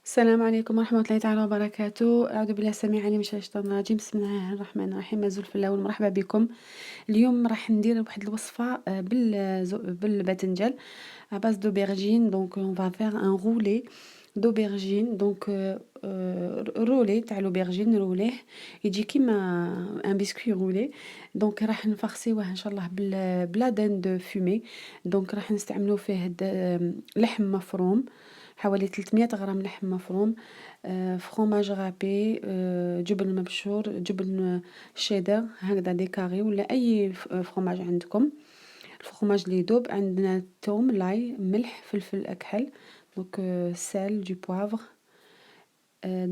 السلام عليكم ورحمة الله تعالى وبركاته. أعوذ بالله السميع العليم من الشيطان الرجيم. بسم الله الرحمن الرحيم. مازال في الأول مرحبا بكم. اليوم راح ندير واحد الوصفة بالباذنجان à base d'aubergine. Donc on va faire un roulé d'aubergine. Donc رولي تاع l'aubergine نروليه يجي كيما ان بسكوي رولي. دونك راح نفرسيوه ان شاء الله بلا دان دو فومي. دونك راح نستعملو فيه لحم مفروم، حوالي 300 غرام لحم مفروم، فرomage رابي، جبن مبشور، جبن شيدر هكذا دي كاري ولا أي فرomage عندكم، الفرomage اللي يذوب. عندنا الثوم، لاي، ملح، فلفل أكحل، دونك sel, du poivre.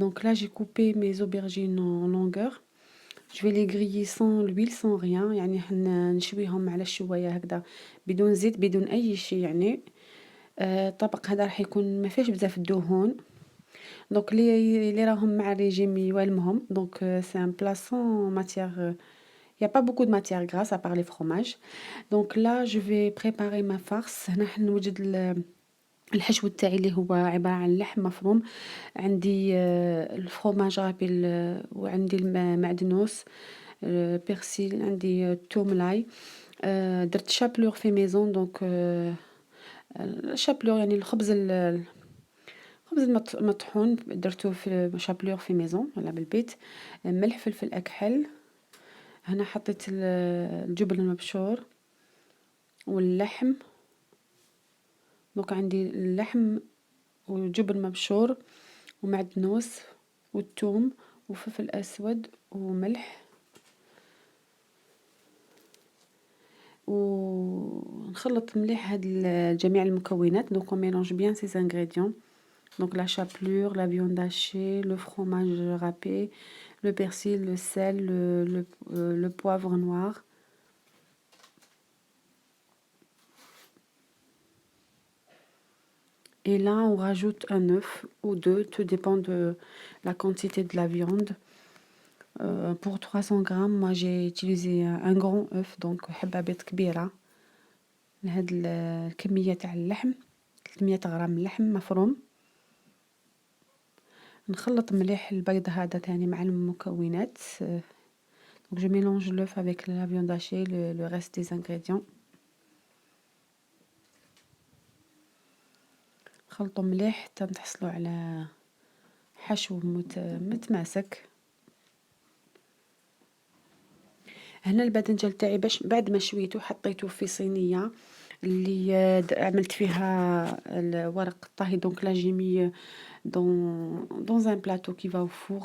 Donc là j'ai coupé mes aubergines en longueur. Je vais les griller sans l'huile sans rien، يعني نشويهم على الشواية هكذا بدون زيت بدون أي شي يعني. الطبق هذا راح يكون ما فيهش بزاف الدهون. دونك اللي راهم مع الريجيم يوالمهم. دونك سي ان بلا سون ماتيير، il y a pas beaucoup de matière grasse à part les fromages. Donc là je vais préparer ma farce. هنا حنوجد الحشو تاعي اللي هو عبارة عن لحم مفروم. عندي الفرomage رابي وعندي المعدنوس، بيرسيل، عندي توم، لاي. درت شابلور في ميزون. دونك الشابلور يعني الخبز المطحون درتو في شابلور في ميزون ولا بالبيت. ملح، فلفل أكحل. هنا حطيت الجبن المبشور واللحم. دونك عندي اللحم وجبن مبشور ومعدنوس والثوم وفلفل أسود وملح، ونخلط مليح هاد جميع المكونات. دونك on mélange bien ces ingrédients. Donc la chapelure, la viande hachée, le fromage râpé, le persil, le sel, le poivre noir. Et là, on rajoute un œuf ou deux, tout dépend de la quantité de la viande. Pour 300 grammes, moi j'ai utilisé un grand œuf, donc حبة كبيرة لهاد الكمية تاع اللحم. 300 غرام لحم مفروم. نخلط مليح البيض هذا تاني مع المكونات. Donc je mélange l'œuf avec la viande hachée, le reste des ingrédients. خلطوا مليح حتى تحصلوا على حشو متماسك. هنا الباذنجان تاعي باش بعد ما شويته حطيته في صينية اللي عملت فيها ورق الطهي. دونك لا j'ai mis dans un plateau qui va au four,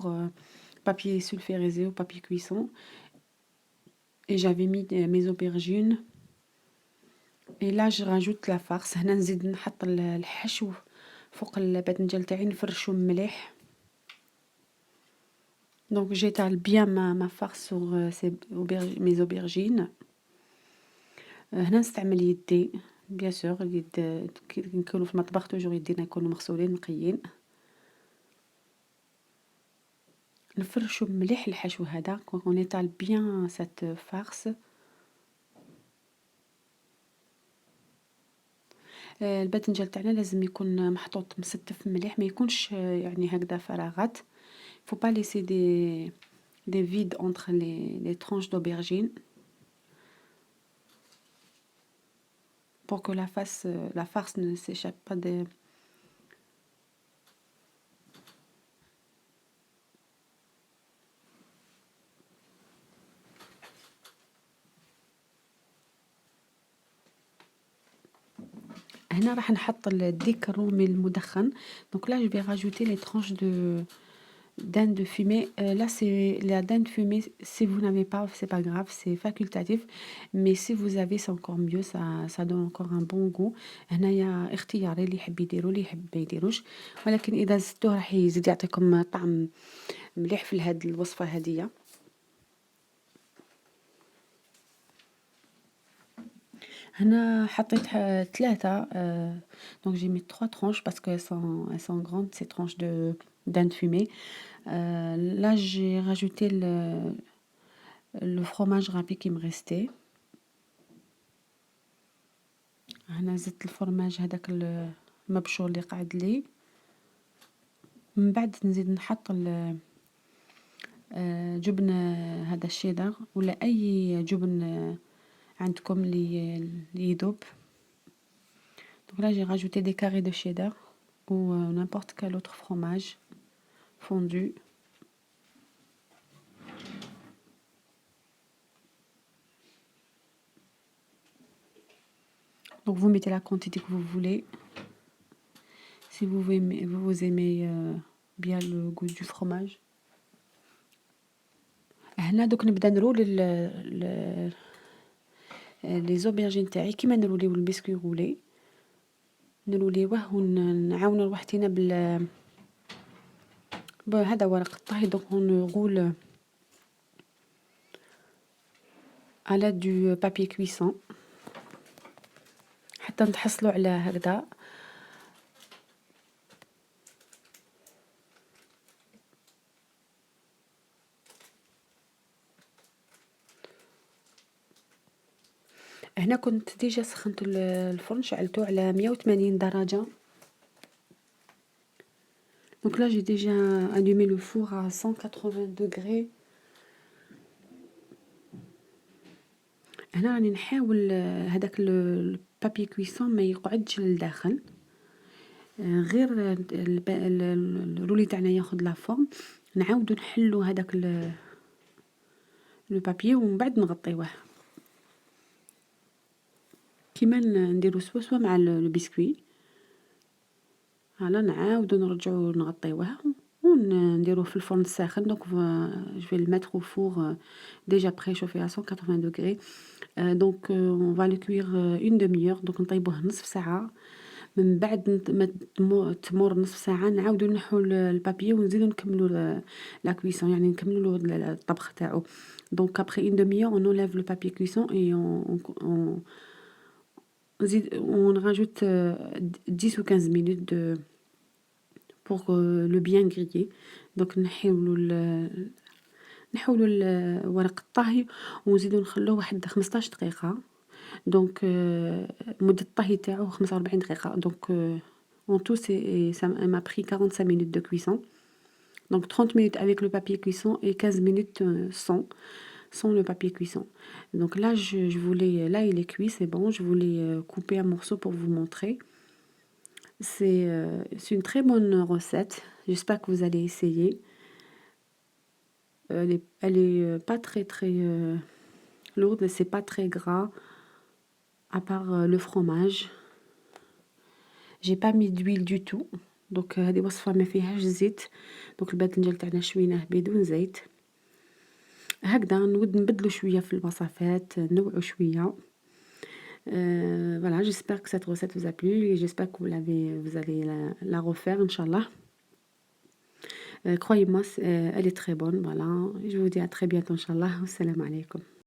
papier sulfurisé ou papier cuisson. Et j'avais mis mes aubergines. Et là je rajoute la farce. هنا نزيد نحط الحشو فوق الباذنجان تاعي نفرشو مليح. Donc j'étale bien ma farce sur mes aubergines. هنا نستعمل يدي بيان سور. اليد كي نكونوا في المطبخ توجور يدينا يكونوا مغسولين نقيين. نفرشو مليح الحشو هذا. on étale bien cette farce. الباذنجان تاعنا لازم يكون محطوط مستف مليح، ما يكونش يعني هكذا فراغات. faut pas laisser des vides entre les tranches d'aubergine pour que la farce ne s'échappe pas de. هنا راح نحط الديك الرومي المدخن. Donc là je vais rajouter les tranches de dinde de fumée. Là c'est la dinde de fumée. Si vous n'avez pas, c'est pas grave, c'est facultatif. Mais si vous avez, c'est encore mieux, ça donne encore un bon goût. هنايا اختياري، اللي يحب يديرو اللي يحب ما يديروش، ولكن اذا زدتوه راح يزيد يعطيكم طعم مليح في هاد الوصفة هادية. هنا حطيت 3. Donc j'ai mis 3 tranches parce qu'elles sont grandes ces tranches de dinde fumée. Là j'ai rajouté le fromage râpé qui me restait. هنا زدت الفرماج هذاك المبشور اللي قعد لي. من بعد نزيد نحط جبن هذا الشيدر ولا أي جبن عندكم اللي يذوب. Donc là, j'ai rajouté des carrés de cheddar ou n'importe quel autre fromage fondu. Donc vous mettez la quantité que vous voulez. Si vous aimez bien le goût du fromage. هنا دوك نبدا نرول لي زوبرجين تاعي كيما نروليو البسكوي غولي، نروليوه ونعاونو روحتينا بهذا ورق الطهي. دونك نغول على دو بابي كويسون حتى نتحصلوا على هكذا. هنا كنت ديجا سخنت الفرن، شعلته على 180 درجة. Donc là j'ai déjà allumé le four à 180 degrés. هنا راني نحاول هذاك البابي كويسون ما يقعدش للداخل، غير الرولي تاعنا ياخذ لا فورم، نعاودو نحلو هذاك لو بابي ومن بعد نغطيوه كيما نديرو سوا مع البسكوي. هلا نعاودو نرجعو نغطيوه ونديروه في الفرن الساخن. دونك جو في le mettre au four déjà préchauffé à 180 degrés. Donc on va le cuire une demi-heure. donc نطيبوه نصف ساعة. من بعد ما تمر نصف ساعة نعاودو نحو البابي ونزيدو نكملو لا كويسون، يعني نكملو الطبخ تاعو. donc après une demi-heure on enlève le papier cuisson et on rajoute 10 ou 15 minutes pour le bien griller. donc نحولو ورق الطهي ونزيدو نخلوه واحد 15 دقيقة. donc مدة الطهي تاعو 45 دقيقة. donc en tout ça m'a pris 45 minutes de cuisson. donc 30 minutes avec le papier cuisson et 15 minutes sans le papier cuisson. donc là je voulais, là il est cuit, c'est bon, je voulais couper un morceau pour vous montrer. C'est une très bonne recette, j'espère que vous allez essayer. Elle est pas très lourde, c'est pas très gras à part le fromage. j'ai pas mis d'huile du tout. donc هذه وصفة ما فيهاش زيت. donc الباذنجان تاعنا شويناه بدون زيت هكذا. نبدلو شوية في الوصفات، نوعو شوية. voilà, j'espère que cette recette vous a plu et j'espère que vous allez la refaire Inch'Allah. croyez-moi, elle est très bonne. voilà, je vous dis à très bientôt Inch'Allah. Salam alaikum.